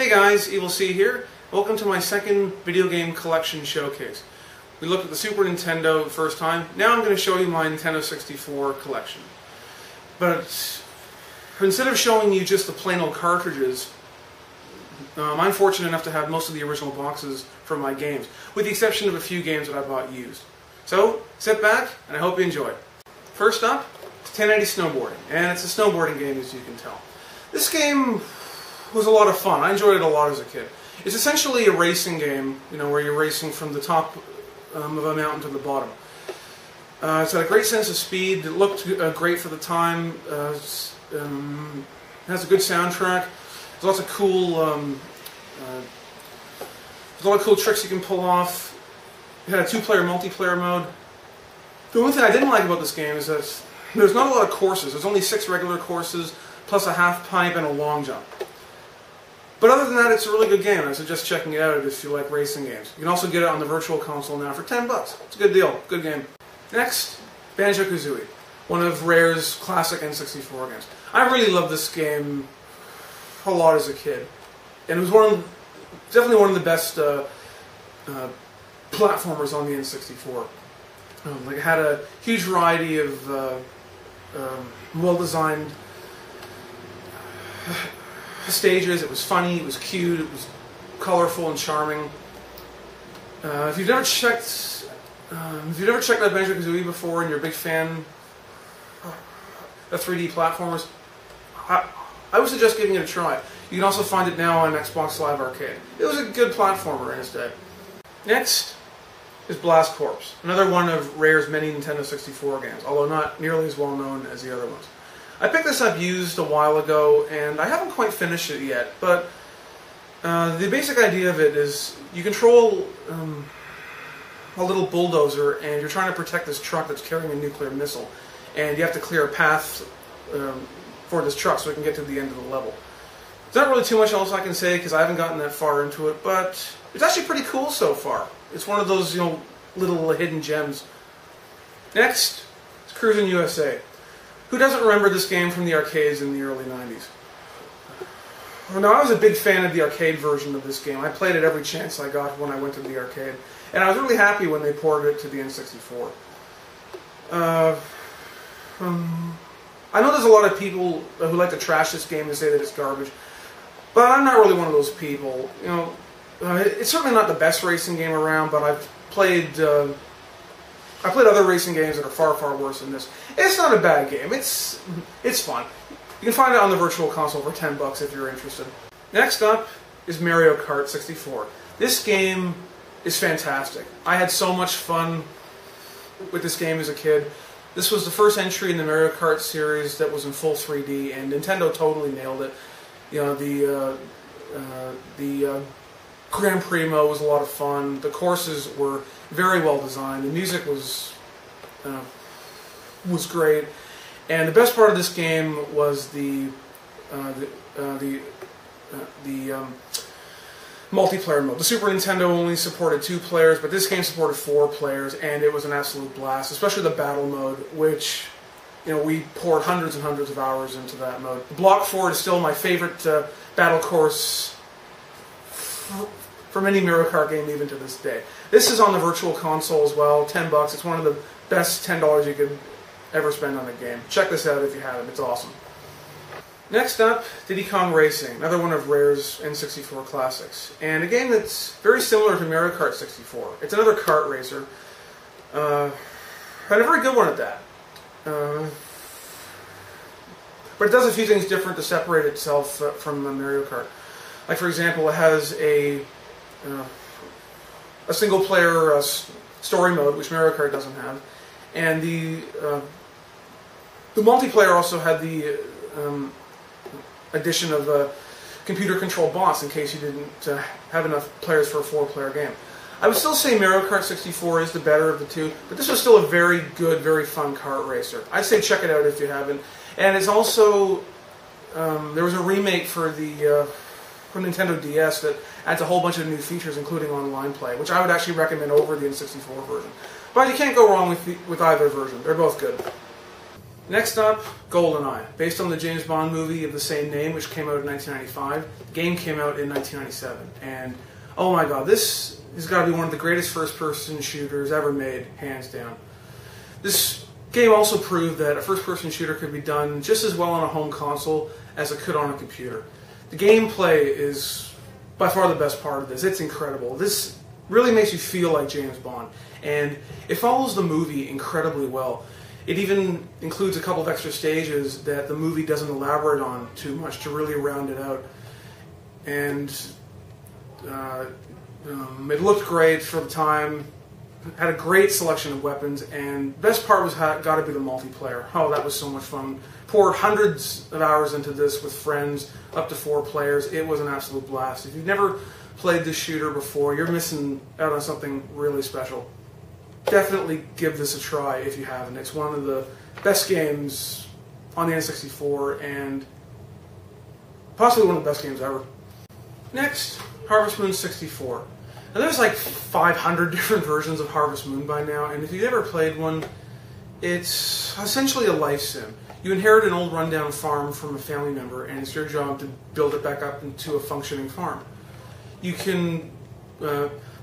Hey guys, EVILC here. Welcome to my second video game collection showcase. We looked at the Super Nintendo the first time. Now I'm going to show you my Nintendo 64 collection. But instead of showing you just the plain old cartridges, I'm fortunate enough to have most of the original boxes from my games, with the exception of a few games that I bought used. So, sit back, and I hope you enjoy. First up, it's 1080 Snowboarding, and it's a snowboarding game, as you can tell. This game was a lot of fun. I enjoyed it a lot as a kid. It's essentially a racing game, where you're racing from the top of a mountain to the bottom. It's got a great sense of speed. It looked great for the time. It has a good soundtrack. There's lots of cool, tricks you can pull off. It had a two-player multiplayer mode. The only thing I didn't like about this game is that there's not a lot of courses. There's only 6 regular courses, plus a half pipe and a long jump. But other than that, it's a really good game. I suggest checking it out if you like racing games. You can also get it on the Virtual Console now for $10. It's a good deal. Good game. Next, Banjo-Kazooie, one of Rare's classic N64 games. I really loved this game a lot as a kid. And it was definitely one of the best platformers on the N64. It had a huge variety of well-designed stages. It was funny, it was cute, it was colorful and charming. If you've never checked out Banjo-Kazooie before and you're a big fan of 3D platformers, I would suggest giving it a try. You can also find it now on Xbox Live Arcade. It was a good platformer in its day. Next is Blast Corps, another one of Rare's many Nintendo 64 games, although not nearly as well known as the other ones. I picked this up used a while ago, and I haven't quite finished it yet, but the basic idea of it is you control a little bulldozer, and you're trying to protect this truck that's carrying a nuclear missile, and you have to clear a path for this truck so it can get to the end of the level. There's not really too much else I can say because I haven't gotten that far into it, but it's actually pretty cool so far. It's one of those, little hidden gems. Next, it's Cruisin' USA. Who doesn't remember this game from the arcades in the early 90s? Now, I was a big fan of the arcade version of this game. I played it every chance I got when I went to the arcade. And I was really happy when they ported it to the N64. I know there's a lot of people who like to trash this game and say that it's garbage. But I'm not really one of those people. It's certainly not the best racing game around, but I've played other racing games that are far, far worse than this. It's not a bad game. It's fun. You can find it on the Virtual Console for $10 if you're interested. Next up is Mario Kart 64. This game is fantastic. I had so much fun with this game as a kid. This was the first entry in the Mario Kart series that was in full 3D, and Nintendo totally nailed it. The Grand Prix mode was a lot of fun. The courses were very well designed. The music was great, and the best part of this game was the multiplayer mode. The Super Nintendo only supported 2 players, but this game supported 4 players, and it was an absolute blast. Especially the battle mode, which we poured hundreds and hundreds of hours into that mode. Block 4 is still my favorite battle course from any Mario Kart game even to this day. This is on the Virtual Console as well, $10. It's one of the best $10 you could ever spend on a game. Check this out if you haven't, it's awesome. Next up, Diddy Kong Racing, another one of Rare's N64 classics. And a game that's very similar to Mario Kart 64. It's another kart racer, and a very good one at that. But it does a few things different to separate itself from Mario Kart. Like, for example, it has a single-player story mode, which Mario Kart doesn't have, and the multiplayer also had the addition of computer-controlled bots in case you didn't have enough players for a 4-player game. I would still say Mario Kart 64 is the better of the two, but this was still a very good, very fun kart racer. I'd say check it out if you haven't. And it's also there was a remake for the Nintendo DS that adds a whole bunch of new features, including online play, which I would actually recommend over the N64 version. But you can't go wrong with either version. They're both good. Next up, GoldenEye. Based on the James Bond movie of the same name, which came out in 1995. The game came out in 1997. And, oh my god, this has got to be one of the greatest first-person shooters ever made, hands down. This game also proved that a first-person shooter could be done just as well on a home console as it could on a computer. The gameplay is by far the best part of this. It's incredible. This really makes you feel like James Bond. And it follows the movie incredibly well. It even includes a couple of extra stages that the movie doesn't elaborate on too much to really round it out. And it looked great for the time, had a great selection of weapons, and best part was got to be the multiplayer. Oh, that was so much fun. Poured hundreds of hours into this with friends, up to 4 players. It was an absolute blast. If you've never played this shooter before, you're missing out on something really special. Definitely give this a try if you haven't. It's one of the best games on the N64 and possibly one of the best games ever. Next, Harvest Moon 64. Now there's like 500 different versions of Harvest Moon by now, and if you've ever played one, it's essentially a life sim. You inherit an old rundown farm from a family member, and it's your job to build it back up into a functioning farm. You can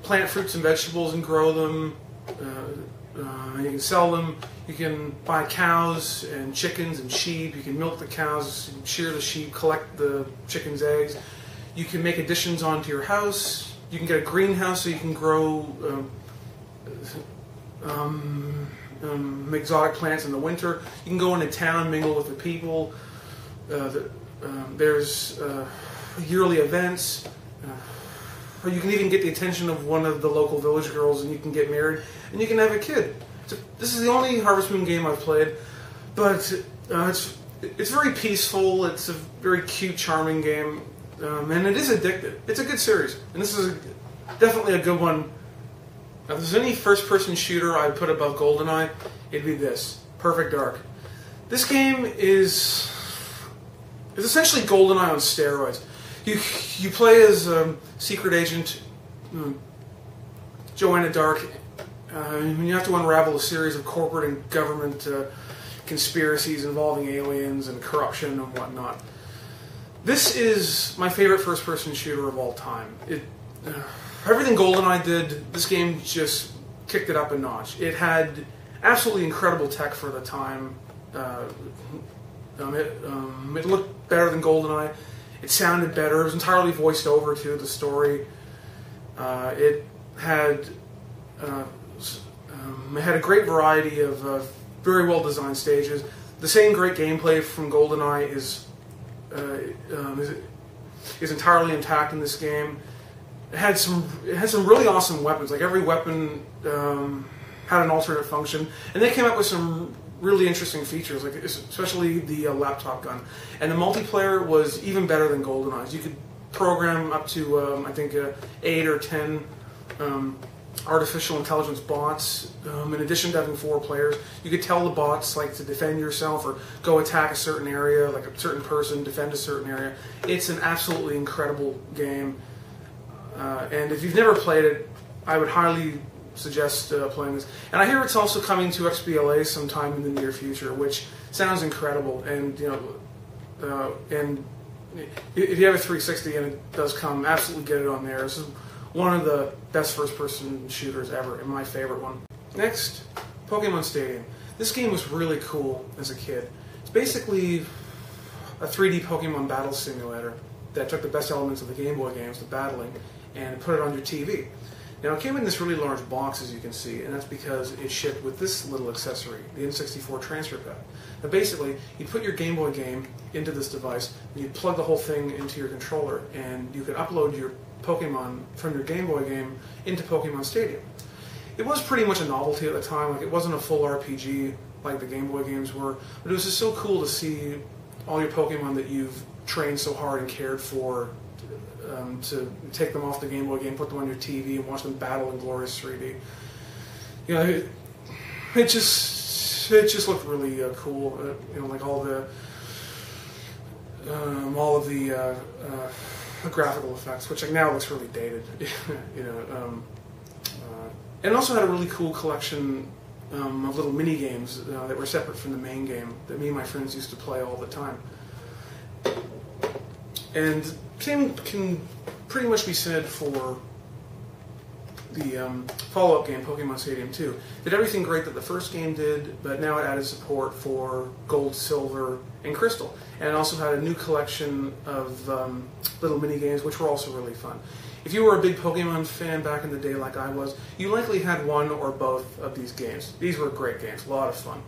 plant fruits and vegetables and grow them. You can sell them. You can buy cows and chickens and sheep. You can milk the cows, shear the sheep, collect the chickens' eggs. You can make additions onto your house. You can get a greenhouse so you can grow exotic plants in the winter. You can go into town, mingle with the people. There's yearly events. Or you can even get the attention of one of the local village girls and you can get married and you can have a kid. This is the only Harvest Moon game I've played, but it's very peaceful. It's a very cute, charming game, and it is addictive. It's a good series, and this is definitely a good one. Now, if there's any first-person shooter I'd put above GoldenEye, it'd be this, Perfect Dark. This game is essentially GoldenEye on steroids. You play as secret agent Joanna Dark, and you have to unravel a series of corporate and government conspiracies involving aliens and corruption and whatnot. This is my favorite first-person shooter of all time. Everything GoldenEye did, this game just kicked it up a notch. It had absolutely incredible tech for the time. It looked better than GoldenEye. It sounded better. It was entirely voiced over too. The story. It had a great variety of very well designed stages. The same great gameplay from GoldenEye is entirely intact in this game. It had some really awesome weapons. Like every weapon had an alternate function, and they came up with some really interesting features, like especially the laptop gun. And the multiplayer was even better than GoldenEye's. You could program up to I think 8 or 10 artificial intelligence bots. In addition to having 4 players, you could tell the bots like to defend yourself or go attack a certain area, like a certain person, defend a certain area. It's an absolutely incredible game. And if you've never played it, I would highly suggest playing this. And I hear it's also coming to XBLA sometime in the near future, which sounds incredible. And and if you have a 360 and it does come, absolutely get it on there. This is one of the best first-person shooters ever, and my favorite one. Next, Pokemon Stadium. This game was really cool as a kid. It's basically a 3D Pokemon battle simulator that took the best elements of the Game Boy games, the battling, and put it on your TV. Now, it came in this really large box, as you can see, and that's because it shipped with this little accessory, the N64 transfer pad. Now, basically, you put your Game Boy game into this device, and you plug the whole thing into your controller, and you can upload your Pokemon from your Game Boy game into Pokemon Stadium. It was pretty much a novelty at the time. Like, it wasn't a full RPG like the Game Boy games were, but it was just so cool to see all your Pokemon that you've trained so hard and cared for, to take them off the Game Boy game, put them on your TV, and watch them battle in glorious 3D. You know, it just looked really cool. You know, like all of the graphical effects, which like now looks really dated. You know, and it also had a really cool collection of little mini games that were separate from the main game that me and my friends used to play all the time. And same can pretty much be said for the follow-up game, Pokemon Stadium 2. Did everything great that the first game did, but now it added support for Gold, Silver, and Crystal. And it also had a new collection of little mini-games, which were also really fun. If you were a big Pokemon fan back in the day like I was, you likely had one or both of these games. These were great games, a lot of fun.